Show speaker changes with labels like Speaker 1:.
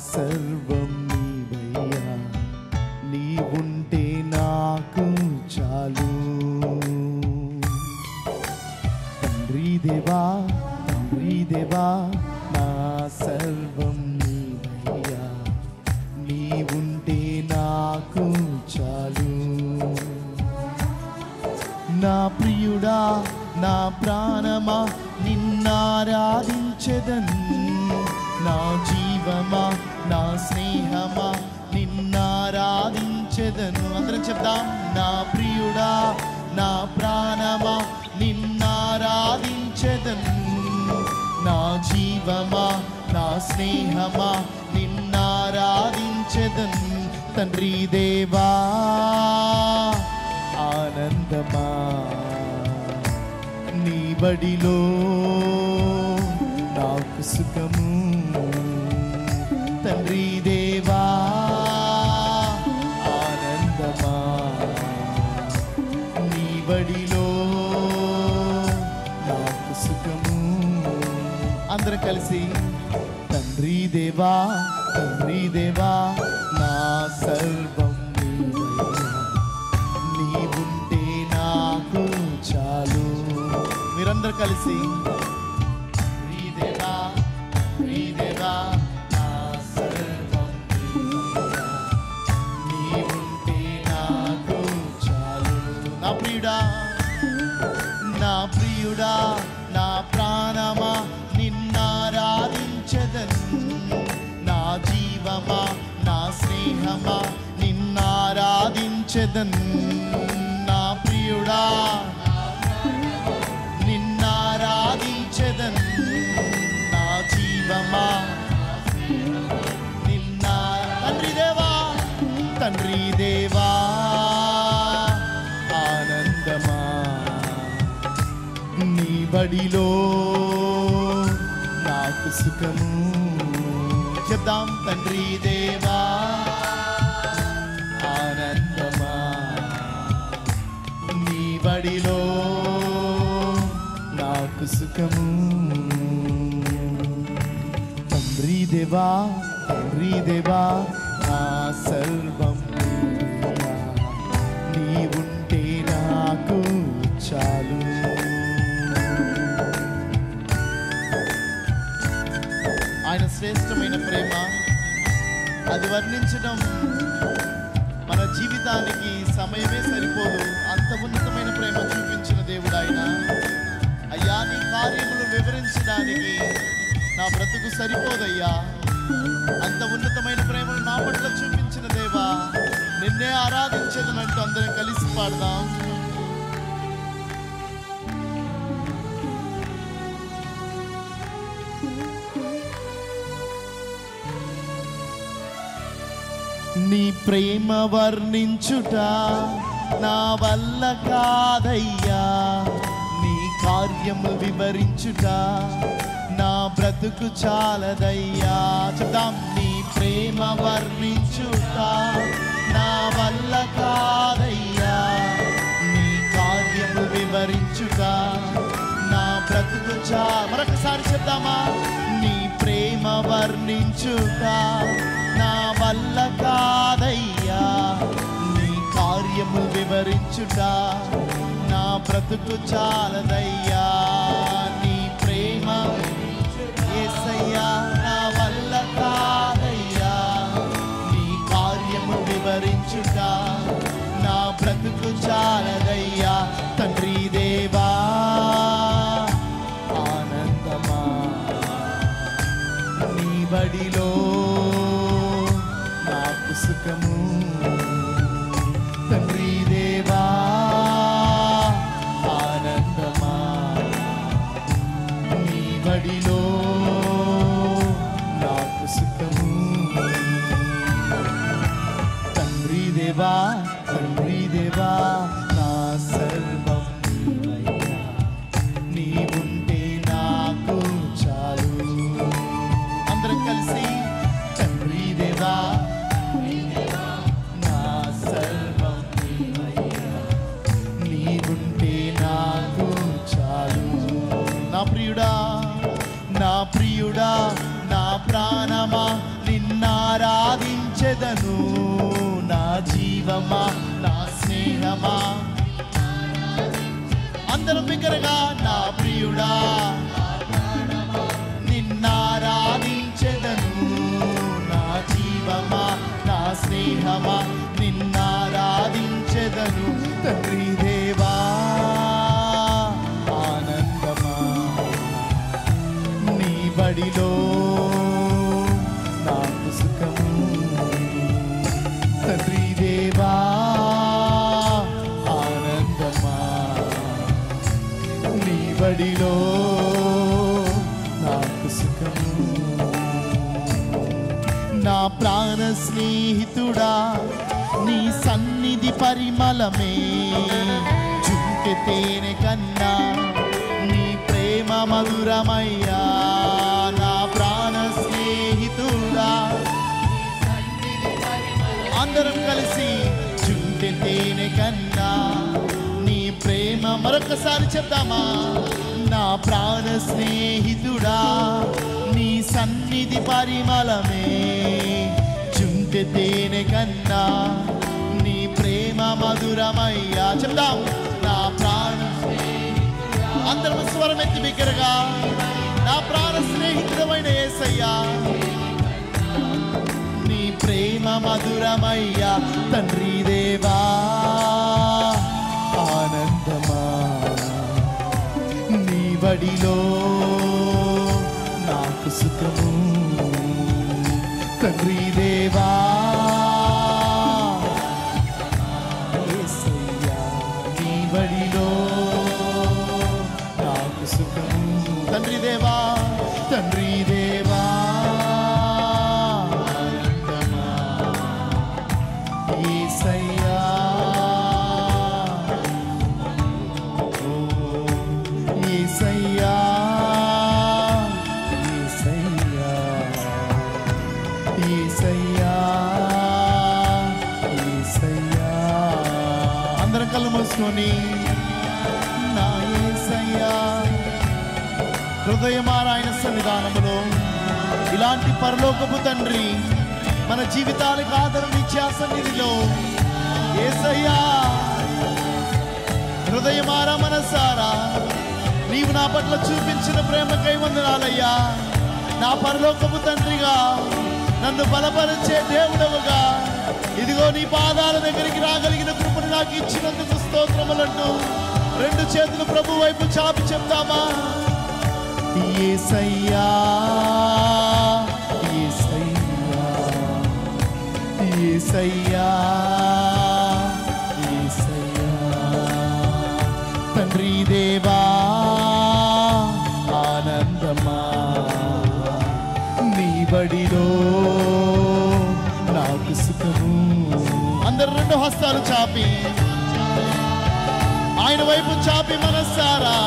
Speaker 1: సర్వం నీవయ్యా, నీవుంటే నాకు చాలు. తండ్రి దేవా, తండ్రి దేవా, నా సర్వం నీవయ్యా, నీవుంటే నాకు చాలు. నా ప్రియుడా, నా ప్రాణమా, నిన్నారాధించెదను. నా జీవమా, నా స్నేహమా, నిన్నారాధించెదను. అందరం చెప్దాం. నా ప్రియుడా, నా ప్రాణమా, నిన్నారాధించెదను. నా జీవమా, నా స్నేహమా, నిన్నారాధించెదను. తండ్రి దేవా, ఆనందమా, నీ బడిలో నాకు సుఖము. తండ్రి దేవా, ఆనందమా, నీ బడిలో నాకు సుఖము. అందరం కలిసి తండ్రి దేవా, తండ్రి దేవా, నా సర్వం నీవుంటే నాకు చాలు. మీరందరూ కలిసి దేవా, దేవా, నా సర్వం నీవుంటే నాకు చాలు. నా ప్రియుడా, నా ప్రియుడా, నా ప్రాణమా, నిన్నారాధించెదను. నా జీవమా, నా స్నేహమా, నిన్నారాధించెదను. నా ప్రియుడా, నిన్నారాధించెదను. నా జీవమా, తండ్రి దేవా, తండ్రి దేవా, ఆనందమా, నీ బడిలో నాకు సుఖము. చెప్దాం. తండ్రి దేవా, ఆనందమా, నీ బడిలో నాకు సుఖము. తండ్రి దేవా, తండ్రి దేవా, నా సర్వం నీవయ్యా, నీవుంటే నాకు చాలు. ఆయన శ్రేష్టమైన ప్రేమ, అది వర్ణించడం మన జీవితానికి సమయమే సరిపోదు. అంత ఉన్నతమైన ప్రేమ చూపించిన దేవుడు ఆయన. అయ్యా, నీ కార్యములు వివరించడానికి నా బ్రతుకు సరిపోదయ్యా. అంత ఉన్నతమైన ప్రేమను నా పట్ల చూపించిన దేవా, నిన్నే ఆరాధించేదనంటూ అందరం కలిసి పాడదాం. నీ ప్రేమ వర్ణించుట నా వల్ల కాదయ్యా, నీ కార్యము వివరించుట నా బ్రతుకు చాలదయ్యా. చెప్దాం. నీ ప్రేమ వర్ణించుట నా వల్ల కాదయ్యా, నీ కార్యము వివరించుట నా బ్రతుకు మరొకసారి చెప్దామా. నీ ప్రేమ వర్ణించుట నా వల్ల కాదయ్యా, నీ కార్యము వివరించుట నా బ్రతుకు చాలదయ్యా. నీ ప్రేమ యేసయ్యా, నా వల్ల కాదయ్యా, నీ కార్యము వివరించుట నా బ్రతుకు చాలదయ్యా. తండ్రి దేవా, ఆనందమా, నీ బడిలో నాకు సుఖము. తండ్రి దేవా, ఆనందమా, నీ బడిలో నాకు సుఖము. తండ్రి దేవా, తండ్రి దేవా, నా సర్వం నీవయ్యా, నీవుంటే నాకు చాలు. అందరం కలిసి తండ్రి దేవా, నా సర్వం నీవయ్యా, నీవుంటే నాకు చాలు. నా ప్రియుడా, నా ప్రాణమా, నిన్నా ఆరాధించెదను నా జీవమా నా స్నేహమా అందరం బిగ్గరగా నా ప్రియుడా నిన్నారాధించెదను నా జీవమా నా స్నేహమా నిన్నారాధించెదను తండ్రి దేవా ఆనందమా నీ బడిలో నాకు సుఖము తండ్రి దేవా ఆనందమా నీ బడిలో నాకు సుఖము నా ప్రాణ స్నేహితుడా నీ సన్నిధి పరిమళమే చుంకె తేనె కన్నా నీ ప్రేమ మధురమయ్యా నా ప్రాణ స్నేహితుడా అందరం కలిసి చుంకె తేనె కన్నా నీ ప్రేమ మరొకసారి చెప్తామా నా ప్రాణ స్నేహితుడా నీ సన్నిధి పరిమళమే చుంకె తేనె కన్నా నీ ప్రేమ మధురమయ్యా చెప్తాం నా ప్రాణ అందరం స్వరం ఎత్తి బిగ్గరగా నా ప్రాణ స్నేహితుడమైన యేసయ్యా నీ ప్రేమ మధురమయ్యా తండ్రి దేవా ఆనందమా నీ బడిలో నాకు సుఖము తండ్రి దేవా యేసయ్యా నీ బడిలో నాకు సుఖము తండ్రి దేవా తండ్రి దేవా ఆనందమా యేసయ్యా ఓ యేసయ్యా యేసయ్యా యేసయ్యా యేసయ్యా అందరం కళ్ళు మూసుకొని నా యేసయ్యా హృదయమారాయణ సన్నిధానములో ఇలాంటి పరలోకపు తండ్రి మన జీవితాలకు ఆదరణ ఇచ్చే సన్నిధిలో యేసయ్యా హృదయమారా మనసారా నీవు నా పట్ల చూపించిన ప్రేమకై వందనాలయ్యా నా పరలోకపు తండ్రిగా నన్ను బలపరిచే దేవుడవుగా ఇదిగో నీ పాదాల దగ్గరికి రాగలిగిన కృపను నాకు ఇచ్చినందుకు స్తోత్రములంటూ రెండు చేతులు ప్రభు వైపు చాపి చెప్తామా యేసయ్యా యేసయ్యా యేసయ్యా యేసయ్యా తండ్రి దేవా ఆనందమా నీ బడిలో నాకు సుఖము అందరు రెండు హస్తాలు చాపి ఆయన వైపు చాపి మనసారా